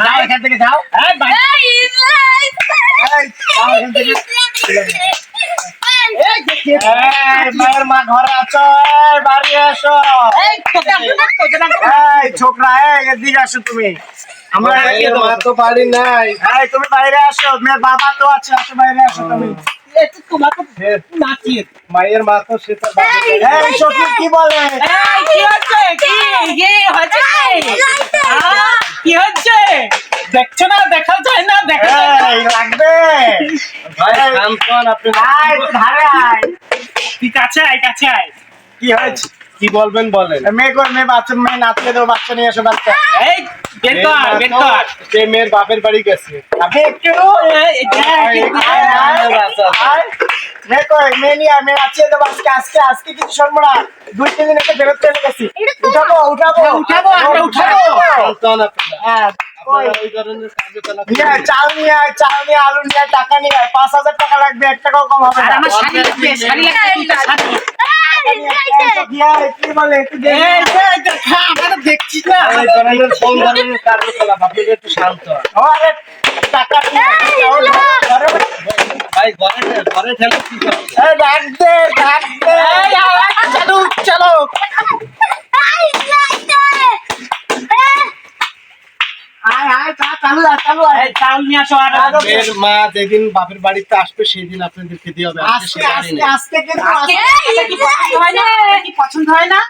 যাও এখান থেকে যাও। মায়ের মা ঘরে আছো, বাড়ি আসো। ছোকরা এদিকে আসো তুমি। আমরা মা তো বাড়ি নাই, তুমি বাইরে আসো। মেয়ের বাবা তো আছে, আসো বাইরে আসো তুমি। মায়ের মা তো সেটা কি বলে? কি হচ্ছে দেখছো না? দেখা যায় না? দেখা লাগবে। তুই কাছে আয়, কাছে আয়। কি হয়েছে? কি বলবেন বলেন। মেয়ে বাচ্চা, মেয়ে নাচলে দেবো, বাচ্চা নিয়ে এসো। বাচ্চা এই বের কর, বের কর। সে মেয়ের বাপের বাড়ি গেছে। আপনি একটু মেয়ে নিয়ে মেয়ে নাচিয়ে দেবো আজকে কিছু শুনবো না। 2-3 দিন একটা বেরোতে চলে গেছি। উঠাবো আমরা উঠাবো। হ্যাঁ ওই ধরনের কাজে তো না। চাল নিয়ে আয়, আলু নিয়ে আয়, টাকা নিয়ে আয়। 5,000 টাকা লাগবে, 1 টাকাও কম হবে না। আমার শাড়ি লাগবে, শাড়ি লাগবে, দুইটা শাড়ি। কি বলে দেখছিস না ওই ধরনের কোন ধরনের কার্যকলাপ? আপনি একটু শান্ত হন। টাকা ভাই ঘরে ঠেলে কি করছে? চলো চাউল নিয়ে আসো। মেয়ের মা যেদিন বাপের বাড়িতে আসবে সেদিন আপনাদেরকে দিয়ে হবে। পছন্দ হয় না?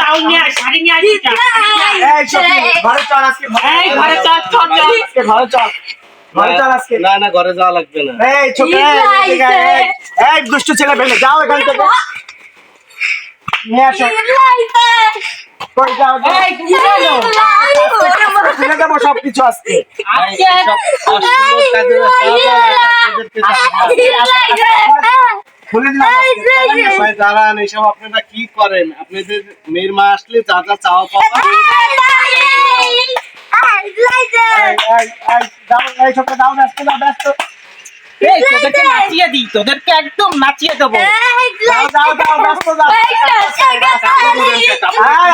চাউল নিয়ে আয়, শাড়ি নিয়ে আয়। ঘরে চল আজকে। না ঘরে যাওয়া লাগবে না। দুষ্টু ছেলে ফেলে যাও এখান থেকে। নিয়ে আসো। ফেলে দেবো সবকিছু আজকে। দাঁড়ান, এইসব আপনারা কি করেন? আপনাদের মেয়ের মা আসলে যা যা চাওয়া পাওয়া তোদেরকে নাচিয়ে দিই, তোদেরকে একদম নাচিয়ে দেবো।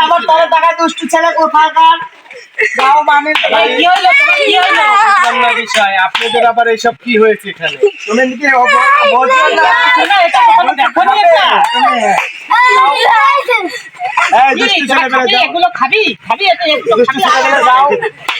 আমার তলে টাকা দুষ্টু ছেলে কোথাকার। যাও মানে বিষয় আপনাদের আবার এইসব কি হয়েছে এখানে? তুমি নাকি এগুলো খাবি? যাও।